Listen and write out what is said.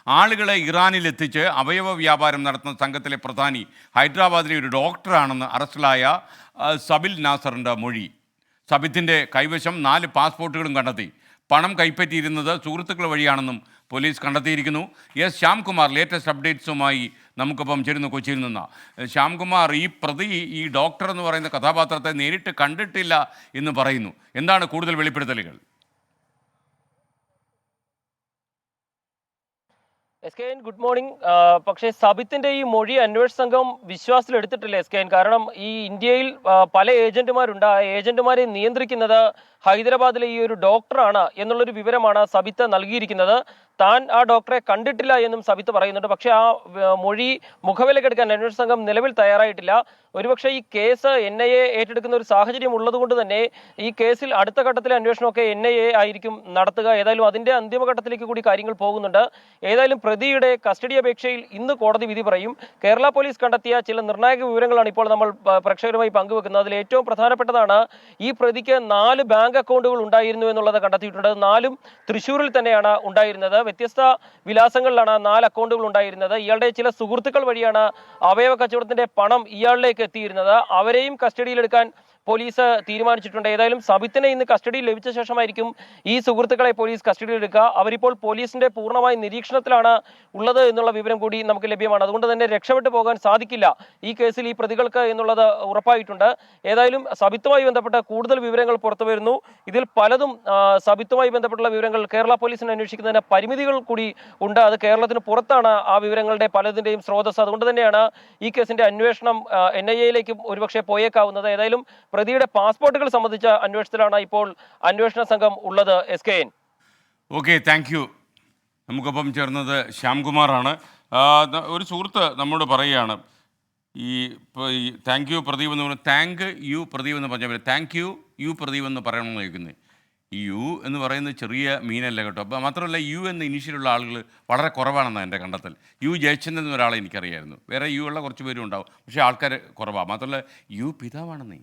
ആളുകളെ ഇറാനിലെത്തിച്ച് അവയവ വ്യാപാരം നടത്തുന്ന സംഘത്തിലെ പ്രധാനി ഹൈദരാബാദിലെ ഒരു ഡോക്ടറാണെന്ന് അറസ്റ്റിലായ സബിൽ നാസറിൻ്റെ മൊഴി. സബിത്തിൻ്റെ കൈവശം 4 പാസ്പോർട്ടുകളും കണ്ടെത്തി. പണം കൈപ്പറ്റിയിരുന്നത് സുഹൃത്തുക്കൾ വഴിയാണെന്നും പോലീസ് കണ്ടെത്തിയിരിക്കുന്നു. എസ് ശ്യാംകുമാർ ലേറ്റസ്റ്റ് അപ്ഡേറ്റ്സുമായി നമുക്കിപ്പം ചേരുന്നു കൊച്ചിയിൽ നിന്ന്. ശ്യാംകുമാർ, ഈ പ്രതി ഈ ഡോക്ടർ എന്ന് പറയുന്ന കഥാപാത്രത്തെ നേരിട്ട് കണ്ടിട്ടില്ല എന്ന് പറയുന്നു. എന്താണ് കൂടുതൽ വെളിപ്പെടുത്തലുകൾ? SKN good morning. പക്ഷേ സബിത്തിന്റെ ഈ മൊഴി അന്വേഷണ സംഘം വിശ്വാസത്തിലെടുത്തിട്ടില്ല SKN. കാരണം ഈ ഇന്ത്യയിൽ പല ഏജന്റുമാരുണ്ട്. ആ ഏജന്റുമാരെ നിയന്ത്രിക്കുന്നത് ഹൈദരാബാദിലെ ഈ ഒരു ഡോക്ടറാണ് എന്നുള്ളൊരു വിവരമാണ് സബിത്ത് നൽകിയിരിക്കുന്നത്. താൻ ആ ഡോക്ടറെ കണ്ടിട്ടില്ല എന്നും സബിത്ത് പറയുന്നുണ്ട്. പക്ഷേ ആ മൊഴി മുഖവിലക്കെടുക്കാൻ അന്വേഷണ സംഘം നിലവിൽ തയ്യാറായിട്ടില്ല. ഒരുപക്ഷെ ഈ കേസ് NIA ഏറ്റെടുക്കുന്ന ഒരു സാഹചര്യം ഉള്ളതുകൊണ്ട് തന്നെ ഈ കേസിൽ അടുത്ത ഘട്ടത്തിലെ അന്വേഷണമൊക്കെ NIA ആയിരിക്കും നടത്തുക. ഏതായാലും അതിന്റെ അന്തിമഘട്ടത്തിലേക്ക് കൂടി കാര്യങ്ങൾ പോകുന്നുണ്ട്. ഏതായാലും പ്രതിയുടെ കസ്റ്റഡി അപേക്ഷയിൽ ഇന്ന് കോടതി വിധി പറയും. കേരള പോലീസ് കണ്ടെത്തിയ ചില നിർണായക വിവരങ്ങളാണ് ഇപ്പോൾ നമ്മൾ പ്രേക്ഷകരുമായി പങ്കുവെക്കുന്നത്. അതിൽ ഏറ്റവും പ്രധാനപ്പെട്ടതാണ് ഈ പ്രതിക്ക് 4 ബാങ്ക് അക്കൗണ്ടുകൾ ഉണ്ടായിരുന്നു എന്നുള്ളത് കണ്ടെത്തിയിട്ടുണ്ട്. 4ഉം തൃശ്ശൂരിൽ തന്നെയാണ് ഉണ്ടായിരുന്നത്. വ്യത്യസ്ത വിലാസങ്ങളിലാണ് 4 അക്കൗണ്ടുകൾ ഉണ്ടായിരുന്നത്. ഇയാളുടെ ചില സുഹൃത്തുക്കൾ വഴിയാണ് അവയവ കച്ചവടത്തിന്റെ പണം ഇയാളിലേക്ക് എത്തിയിരുന്നത്. അവരെയും കസ്റ്റഡിയിലെടുക്കാൻ പോലീസ് തീരുമാനിച്ചിട്ടുണ്ട്. ഏതായാലും സബിത്തിനെ ഇന്ന് കസ്റ്റഡിയിൽ ലഭിച്ച ശേഷമായിരിക്കും ഈ സുഹൃത്തുക്കളെ പോലീസ് കസ്റ്റഡിയിലെടുക്കുക. അവരിപ്പോൾ പോലീസിന്റെ പൂർണ്ണമായ നിരീക്ഷണത്തിലാണ് ഉള്ളത് എന്നുള്ള വിവരം കൂടി നമുക്ക് ലഭ്യമാണ്. അതുകൊണ്ട് തന്നെ രക്ഷപ്പെട്ടു പോകാൻ സാധിക്കില്ല ഈ കേസിൽ ഈ പ്രതികൾക്ക് എന്നുള്ളത് ഉറപ്പായിട്ടുണ്ട്. ഏതായാലും സബിത്തുമായി ബന്ധപ്പെട്ട കൂടുതൽ വിവരങ്ങൾ പുറത്തു വരുന്നു. ഇതിൽ പലതും സബിത്തുമായി ബന്ധപ്പെട്ടുള്ള വിവരങ്ങൾ കേരള പോലീസിനെ അന്വേഷിക്കുന്നതിന് പരിമിതികൾ കൂടി ഉണ്ട്. അത് കേരളത്തിന് പുറത്താണ് ആ വിവരങ്ങളുടെ പലതിന്റെയും സ്രോതസ്. അതുകൊണ്ട് തന്നെയാണ് ഈ കേസിന്റെ അന്വേഷണം NIA-യിലേക്കും ഒരുപക്ഷെ പോയേക്കാവുന്നത്. ഏതായാലും പ്രതിയുടെ പാസ്പോർട്ടുകൾ സംബന്ധിച്ച അന്വേഷണത്തിലാണ് ഇപ്പോൾ അന്വേഷണ സംഘം ഉള്ളത്. SKN. Okay, thank you. നമുക്കൊപ്പം ചേർന്നത് ശ്യാംകുമാറാണ്. ഒരു സുഹൃത്ത് നമ്മോട് പറയുകയാണ്, ഈ താങ്ക് യു പ്രദീപ് എന്ന് പറഞ്ഞാൽ താങ്ക് യു പ്രദീപ് എന്ന് പറഞ്ഞാൽ താങ്ക് യു പ്രദീപ് എന്ന് പറയണമെന്ന് ചോദിക്കുന്നത്. ഈ യു എന്ന് പറയുന്നത് ചെറിയ മീനല്ല കേട്ടോ. അപ്പോൾ മാത്രമല്ല യു എന്ന ഇനീഷ്യലുള്ള ആളുകൾ വളരെ കുറവാണെന്നാണ് എൻ്റെ കണ്ടെത്തൽ. യു ജയചന്ദ്രൻ എന്നൊരാളെ എനിക്കറിയായിരുന്നു. വേറെ യു ഉള്ള കുറച്ച് പേരും ഉണ്ടാവും, പക്ഷേ ആൾക്കാർ കുറവാണ്. മാത്രമല്ല യു പിതാവാണെന്നേ.